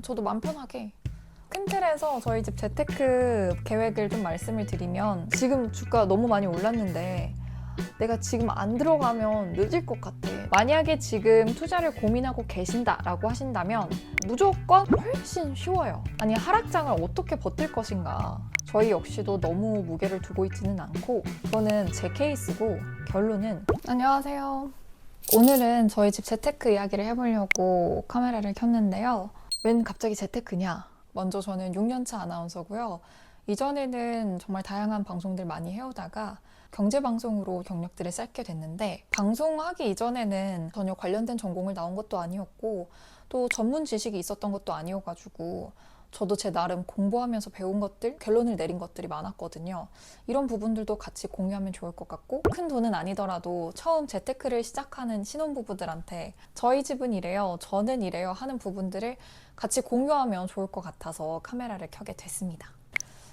저도 맘 편하게. 큰 틀에서 저희 집 재테크 계획을 좀 말씀을 드리면, 지금 주가 너무 많이 올랐는데 내가 지금 안 들어가면 늦을 것 같아. 만약에 지금 투자를 고민하고 계신다라고 하신다면 무조건 훨씬 쉬워요. 아니, 하락장을 어떻게 버틸 것인가. 저희 역시도 너무 무게를 두고 있지는 않고, 이거는 제 케이스고, 결론은 안녕하세요. 오늘은 저희 집 재테크 이야기를 해보려고 카메라를 켰는데요. 웬 갑자기 재테크냐? 먼저 저는 6년차 아나운서고요. 이전에는 정말 다양한 방송들 많이 해오다가 경제방송으로 경력들을 쌓게 됐는데, 방송하기 이전에는 전혀 관련된 전공을 나온 것도 아니었고 또 전문 지식이 있었던 것도 아니어가지고 저도 제 나름 공부하면서 배운 것들, 결론을 내린 것들이 많았거든요. 이런 부분들도 같이 공유하면 좋을 것 같고, 큰 돈은 아니더라도 처음 재테크를 시작하는 신혼부부들한테 저희 집은 이래요, 저는 이래요 하는 부분들을 같이 공유하면 좋을 것 같아서 카메라를 켜게 됐습니다.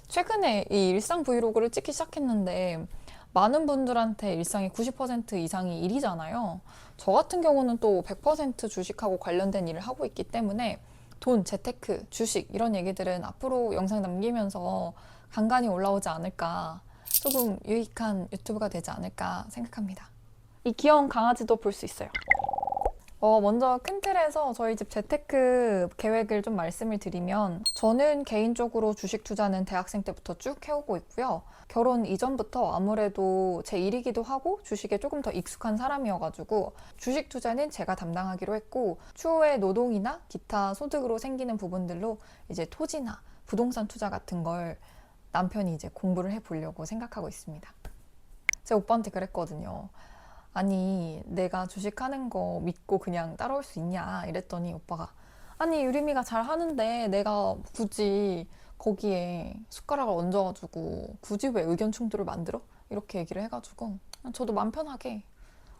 최근에 이 일상 브이로그를 찍기 시작했는데 많은 분들한테 일상의 90% 이상이 일이잖아요. 저 같은 경우는 또 100% 주식하고 관련된 일을 하고 있기 때문에 돈, 재테크, 주식 이런 얘기들은 앞으로 영상 남기면서 간간히 올라오지 않을까, 조금 유익한 유튜브가 되지 않을까 생각합니다. 이 귀여운 강아지도 볼 수 있어요. 먼저 큰 틀에서 저희 집 재테크 계획을 좀 말씀을 드리면, 저는 개인적으로 주식 투자는 대학생 때부터 쭉 해오고 있고요. 결혼 이전부터 아무래도 제 일이기도 하고 주식에 조금 더 익숙한 사람이어가지고 주식 투자는 제가 담당하기로 했고, 추후에 노동이나 기타 소득으로 생기는 부분들로 이제 토지나 부동산 투자 같은 걸 남편이 이제 공부를 해보려고 생각하고 있습니다. 제가 오빠한테 그랬거든요. 아니, 내가 주식하는 거 믿고 그냥 따라올 수 있냐 이랬더니 오빠가, 아니 유림이가 잘 하는데 내가 굳이 거기에 숟가락을 얹어가지고 굳이 왜 의견 충돌을 만들어? 이렇게 얘기를 해가지고 저도 맘 편하게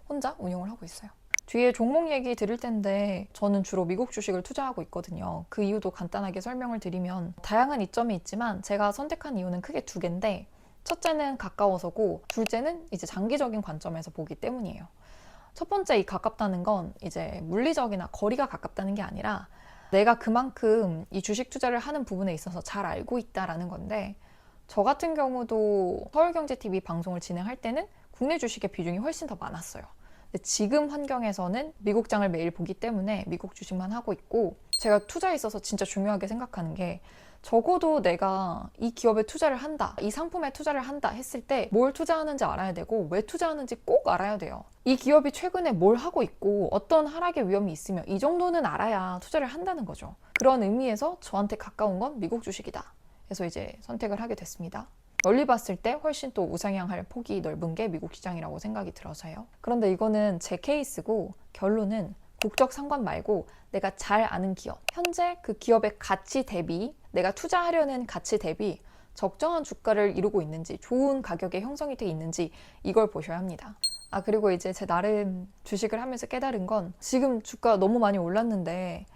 혼자 운영을 하고 있어요. 뒤에 종목 얘기 드릴 텐데, 저는 주로 미국 주식을 투자하고 있거든요. 그 이유도 간단하게 설명을 드리면, 다양한 이점이 있지만 제가 선택한 이유는 크게 두 개인데, 첫째는 가까워서고, 둘째는 이제 장기적인 관점에서 보기 때문이에요. 첫 번째, 이 가깝다는 건 이제 물리적이나 거리가 가깝다는 게 아니라 내가 그만큼 이 주식 투자를 하는 부분에 있어서 잘 알고 있다라는 건데, 저 같은 경우도 서울경제TV 방송을 진행할 때는 국내 주식의 비중이 훨씬 더 많았어요. 근데 지금 환경에서는 미국장을 매일 보기 때문에 미국 주식만 하고 있고, 제가 투자에 있어서 진짜 중요하게 생각하는 게, 적어도 내가 이 기업에 투자를 한다, 이 상품에 투자를 한다 했을 때 뭘 투자하는지 알아야 되고 왜 투자하는지 꼭 알아야 돼요. 이 기업이 최근에 뭘 하고 있고 어떤 하락의 위험이 있으며, 이 정도는 알아야 투자를 한다는 거죠. 그런 의미에서 저한테 가까운 건 미국 주식이다. 그래서 이제 선택을 하게 됐습니다. 멀리 봤을 때 훨씬 또 우상향할 폭이 넓은 게 미국 시장이라고 생각이 들어서요. 그런데 이거는 제 케이스고, 결론은 국적 상관 말고 내가 잘 아는 기업, 현재 그 기업의 가치 대비, 내가 투자하려는 가치 대비 적정한 주가를 이루고 있는지, 좋은 가격에 형성이 돼 있는지, 이걸 보셔야 합니다. 그리고 이제 제 나름 주식을 하면서 깨달은 건, 지금 주가 너무 많이 올랐는데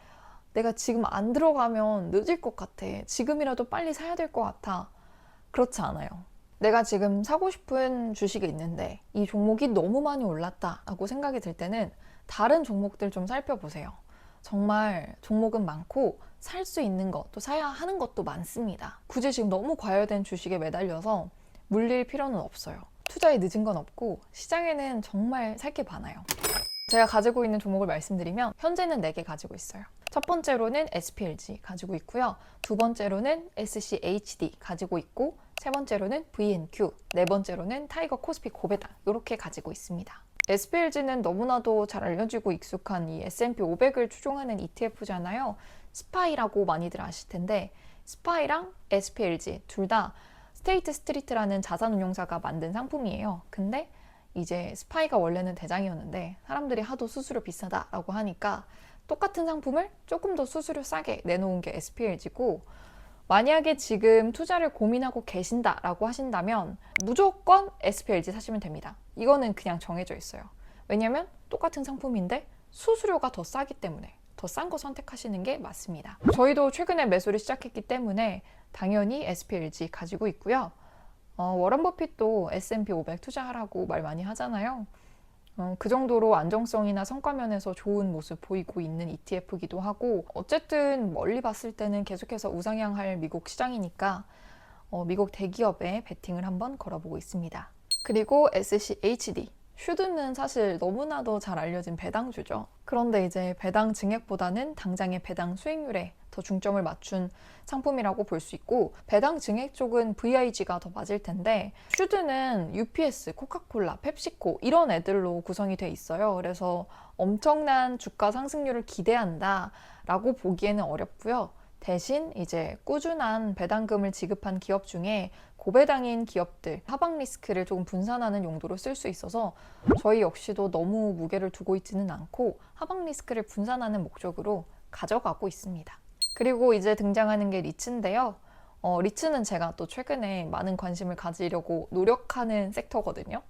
내가 지금 안 들어가면 늦을 것 같아, 지금이라도 빨리 사야 될 것 같아. 그렇지 않아요. 내가 지금 사고 싶은 주식이 있는데 이 종목이 너무 많이 올랐다라고 생각이 들 때는 다른 종목들 좀 살펴보세요. 정말 종목은 많고 살 수 있는 것, 또 사야 하는 것도 많습니다. 굳이 지금 너무 과열된 주식에 매달려서 물릴 필요는 없어요. 투자에 늦은 건 없고 시장에는 정말 살 게 많아요. 제가 가지고 있는 종목을 말씀드리면, 현재는 4개 가지고 있어요. 첫 번째로는 SPLG 가지고 있고요. 두 번째로는 SCHD 가지고 있고, 세 번째로는 VNQ, 네 번째로는 타이거 코스피 고배당, 이렇게 가지고 있습니다. SPLG는 너무나도 잘 알려지고 익숙한 이 S&P 500을 추종하는 ETF잖아요. 스파이라고 많이들 아실 텐데, 스파이랑 SPLG 둘 다 스테이트 스트리트라는 자산운용사가 만든 상품이에요. 근데 이제 스파이가 원래는 대장이었는데 사람들이 하도 수수료 비싸다라고 하니까 똑같은 상품을 조금 더 수수료 싸게 내놓은 게 SPLG고, 만약에 지금 투자를 고민하고 계신다라고 하신다면 무조건 SPLG 사시면 됩니다. 이거는 그냥 정해져 있어요. 왜냐면 똑같은 상품인데 수수료가 더 싸기 때문에 더 싼 거 선택하시는 게 맞습니다. 저희도 최근에 매수를 시작했기 때문에 당연히 SPLG 가지고 있고요. 워런 버핏도 S&P 500 투자하라고 말 많이 하잖아요. 그 정도로 안정성이나 성과면에서 좋은 모습 보이고 있는 ETF이기도 하고, 어쨌든 멀리 봤을 때는 계속해서 우상향할 미국 시장이니까 미국 대기업에 베팅을 한번 걸어보고 있습니다. 그리고 SCHD. 슈드는 사실 너무나도 잘 알려진 배당주죠. 그런데 이제 배당 증액보다는 당장의 배당 수익률에 더 중점을 맞춘 상품이라고 볼 수 있고, 배당 증액 쪽은 VIG가 더 맞을 텐데, 슈드는 UPS, 코카콜라, 펩시코 이런 애들로 구성이 돼 있어요. 그래서 엄청난 주가 상승률을 기대한다 라고 보기에는 어렵고요. 대신 이제 꾸준한 배당금을 지급한 기업 중에 고배당인 기업들, 하방 리스크를 조금 분산하는 용도로 쓸 수 있어서 저희 역시도 너무 무게를 두고 있지는 않고 하방 리스크를 분산하는 목적으로 가져가고 있습니다. 그리고 이제 등장하는 게 리츠인데요. 리츠는 제가 또 최근에 많은 관심을 가지려고 노력하는 섹터거든요.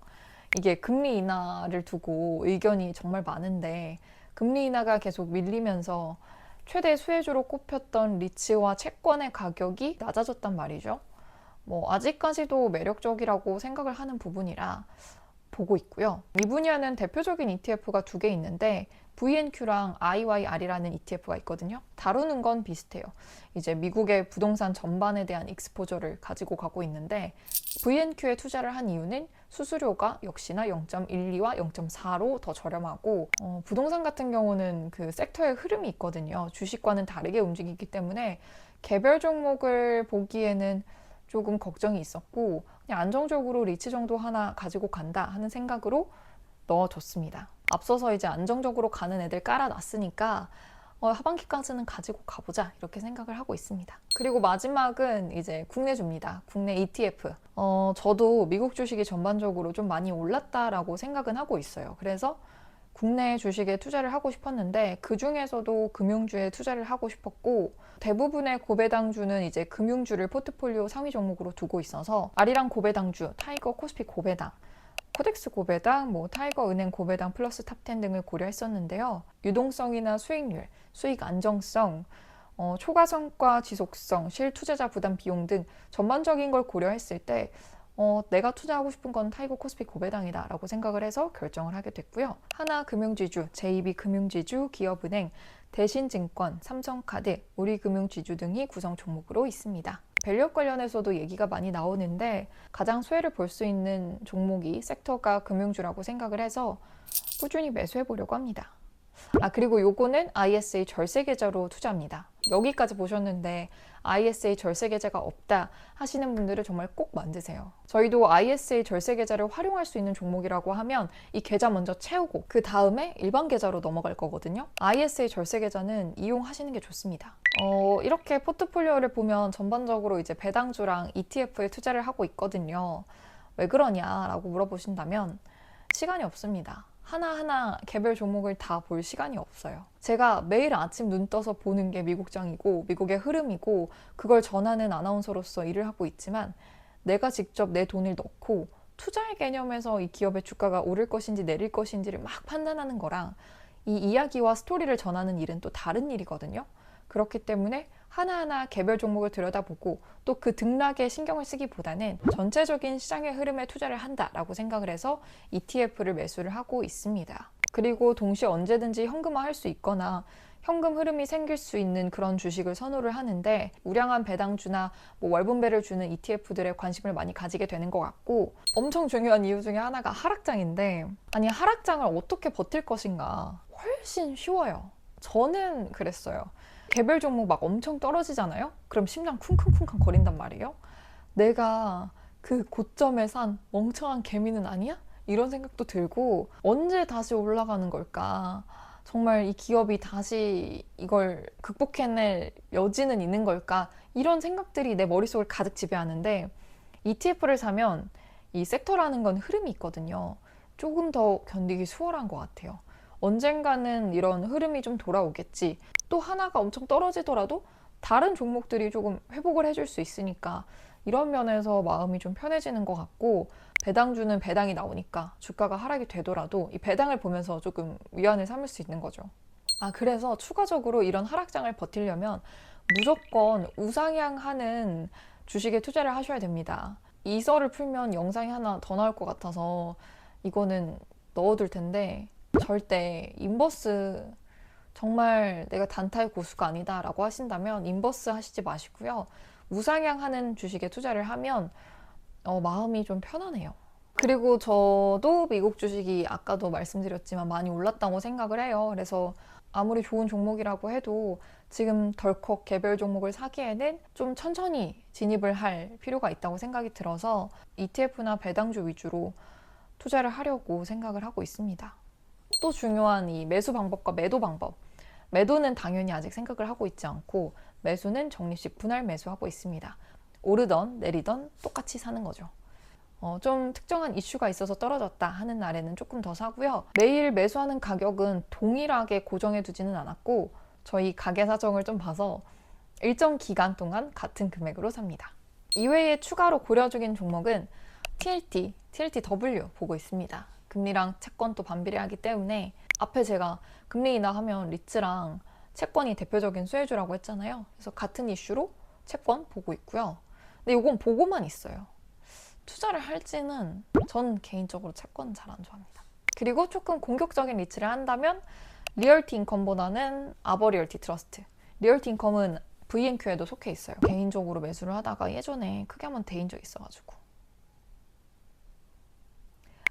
이게 금리 인하를 두고 의견이 정말 많은데, 금리 인하가 계속 밀리면서 최대 수혜주로 꼽혔던 리츠와 채권의 가격이 낮아졌단 말이죠. 아직까지도 매력적이라고 생각을 하는 부분이라 보고 있고요. 이 분야는 대표적인 ETF가 두 개 있는데 VNQ랑 IYR이라는 ETF가 있거든요. 다루는 건 비슷해요. 이제 미국의 부동산 전반에 대한 익스포저를 가지고 가고 있는데, VNQ에 투자를 한 이유는 수수료가 역시나 0.12와 0.4로 더 저렴하고, 부동산 같은 경우는 그 섹터의 흐름이 있거든요. 주식과는 다르게 움직이기 때문에 개별 종목을 보기에는 조금 걱정이 있었고, 그냥 안정적으로 리츠 정도 하나 가지고 간다 하는 생각으로 넣어줬습니다. 앞서서 이제 안정적으로 가는 애들 깔아놨으니까 하반기까지는 가지고 가보자 이렇게 생각을 하고 있습니다. 그리고 마지막은 이제 국내주입니다. 국내 ETF. 저도 미국 주식이 전반적으로 좀 많이 올랐다라고 생각은 하고 있어요. 그래서 국내 주식에 투자를 하고 싶었는데, 그 중에서도 금융주에 투자를 하고 싶었고, 대부분의 고배당주는 이제 금융주를 포트폴리오 상위 종목으로 두고 있어서 아리랑 고배당주, 타이거 코스피 고배당, 코덱스 고배당, 타이거 은행 고배당 플러스 탑10 등을 고려했었는데요. 유동성이나 수익률, 수익 안정성, 초과성과 지속성, 실투자자 부담 비용 등 전반적인 걸 고려했을 때 내가 투자하고 싶은 건 타이거 코스피 고배당이다 라고 생각을 해서 결정을 하게 됐고요. 하나금융지주, JB금융지주, 기업은행, 대신증권, 삼성카드, 우리금융지주 등이 구성 종목으로 있습니다. 밸류업 관련해서도 얘기가 많이 나오는데, 가장 수혜를 볼 수 있는 종목이 섹터가 금융주라고 생각을 해서 꾸준히 매수해 보려고 합니다. 그리고 요거는 ISA 절세 계좌로 투자합니다. 여기까지 보셨는데 ISA 절세 계좌가 없다 하시는 분들은 정말 꼭 만드세요. 저희도 ISA 절세 계좌를 활용할 수 있는 종목이라고 하면 이 계좌 먼저 채우고 그 다음에 일반 계좌로 넘어갈 거거든요. ISA 절세 계좌는 이용하시는 게 좋습니다. 이렇게 포트폴리오를 보면 전반적으로 이제 배당주랑 ETF에 투자를 하고 있거든요. 왜 그러냐라고 물어보신다면 시간이 없습니다. 하나하나 개별 종목을 다 볼 시간이 없어요. 제가 매일 아침 눈 떠서 보는 게 미국장이고 미국의 흐름이고, 그걸 전하는 아나운서로서 일을 하고 있지만, 내가 직접 내 돈을 넣고 투자의 개념에서 이 기업의 주가가 오를 것인지 내릴 것인지를 막 판단하는 거랑 이 이야기와 스토리를 전하는 일은 또 다른 일이거든요. 그렇기 때문에 하나하나 개별 종목을 들여다보고 또 그 등락에 신경을 쓰기보다는 전체적인 시장의 흐름에 투자를 한다라고 생각을 해서 ETF를 매수를 하고 있습니다. 그리고 동시에 언제든지 현금화할 수 있거나 현금 흐름이 생길 수 있는 그런 주식을 선호를 하는데, 우량한 배당주나 월분배를 주는 ETF들에 관심을 많이 가지게 되는 것 같고, 엄청 중요한 이유 중에 하나가 하락장인데, 아니 하락장을 어떻게 버틸 것인가 훨씬 쉬워요. 저는 그랬어요. 개별 종목 막 엄청 떨어지잖아요? 그럼 심장 쿵쿵쿵쿵 거린단 말이에요. 내가 그 고점에 산 멍청한 개미는 아니야? 이런 생각도 들고, 언제 다시 올라가는 걸까? 정말 이 기업이 다시 이걸 극복해낼 여지는 있는 걸까? 이런 생각들이 내 머릿속을 가득 지배하는데, ETF를 사면 이 섹터라는 건 흐름이 있거든요. 조금 더 견디기 수월한 것 같아요. 언젠가는 이런 흐름이 좀 돌아오겠지. 또 하나가 엄청 떨어지더라도 다른 종목들이 조금 회복을 해줄 수 있으니까, 이런 면에서 마음이 좀 편해지는 것 같고, 배당주는 배당이 나오니까 주가가 하락이 되더라도 이 배당을 보면서 조금 위안을 삼을 수 있는 거죠. 그래서 추가적으로 이런 하락장을 버티려면 무조건 우상향하는 주식에 투자를 하셔야 됩니다. 이 썰을 풀면 영상이 하나 더 나올 것 같아서 이거는 넣어둘 텐데 절대 인버스 정말 내가 단타의 고수가 아니다 라고 하신다면 인버스 하시지 마시고요. 우상향하는 주식에 투자를 하면 마음이 좀 편안해요. 그리고 저도 미국 주식이 아까도 말씀드렸지만 많이 올랐다고 생각을 해요. 그래서 아무리 좋은 종목이라고 해도 지금 덜컥 개별 종목을 사기에는 좀 천천히 진입을 할 필요가 있다고 생각이 들어서 ETF나 배당주 위주로 투자를 하려고 생각을 하고 있습니다. 또 중요한 이 매수 방법과 매도 방법. 매도는 당연히 아직 생각을 하고 있지 않고 매수는 적립식 분할 매수하고 있습니다. 오르던 내리던 똑같이 사는 거죠. 좀 특정한 이슈가 있어서 떨어졌다 하는 날에는 조금 더 사고요. 매일 매수하는 가격은 동일하게 고정해 두지는 않았고 저희 가게 사정을 좀 봐서 일정 기간 동안 같은 금액으로 삽니다. 이외에 추가로 고려 중인 종목은 TLTW 보고 있습니다. 금리랑 채권 또 반비례하기 때문에 앞에 제가 금리 인하하면 리츠랑 채권이 대표적인 수혜주라고 했잖아요. 그래서 같은 이슈로 채권 보고 있고요. 근데 이건 보고만 있어요. 투자를 할지는 전 개인적으로 채권 잘 안 좋아합니다. 그리고 조금 공격적인 리츠를 한다면 리얼티 인컴보다는 아버 리얼티 트러스트. 리얼티 인컴은 VNQ에도 속해 있어요. 개인적으로 매수를 하다가 예전에 크게 한번 데인 적 있어가지고.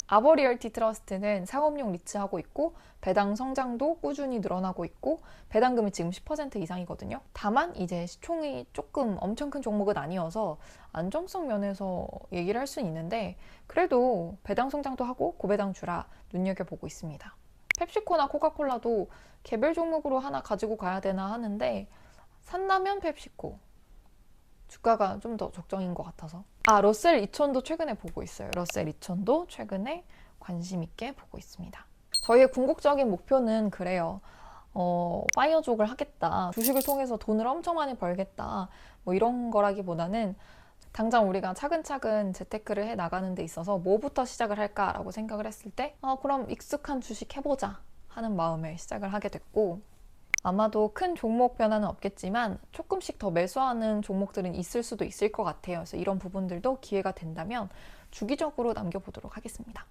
아버 리얼티 트러스트는 상업용 리츠하고 있고 배당 성장도 꾸준히 늘어나고 있고 배당금이 지금 10% 이상이거든요. 다만 이제 시총이 조금 엄청 큰 종목은 아니어서 안정성 면에서 얘기를 할 수는 있는데 그래도 배당 성장도 하고 고배당주라 눈여겨보고 있습니다. 펩시코나 코카콜라도 개별 종목으로 하나 가지고 가야 되나 하는데 산다면 펩시코. 주가가 좀 더 적정인 것 같아서. 러셀 2000도 최근에 보고 있어요. 러셀 2000도 최근에 관심 있게 보고 있습니다. 저희의 궁극적인 목표는 그래요. 파이어족을 하겠다. 주식을 통해서 돈을 엄청 많이 벌겠다. 뭐 이런 거라기보다는 당장 우리가 차근차근 재테크를 해 나가는 데 있어서 뭐부터 시작을 할까라고 생각을 했을 때 그럼 익숙한 주식 해보자 하는 마음에 시작을 하게 됐고 아마도 큰 종목 변화는 없겠지만 조금씩 더 매수하는 종목들은 있을 수도 있을 것 같아요. 그래서 이런 부분들도 기회가 된다면 주기적으로 남겨보도록 하겠습니다.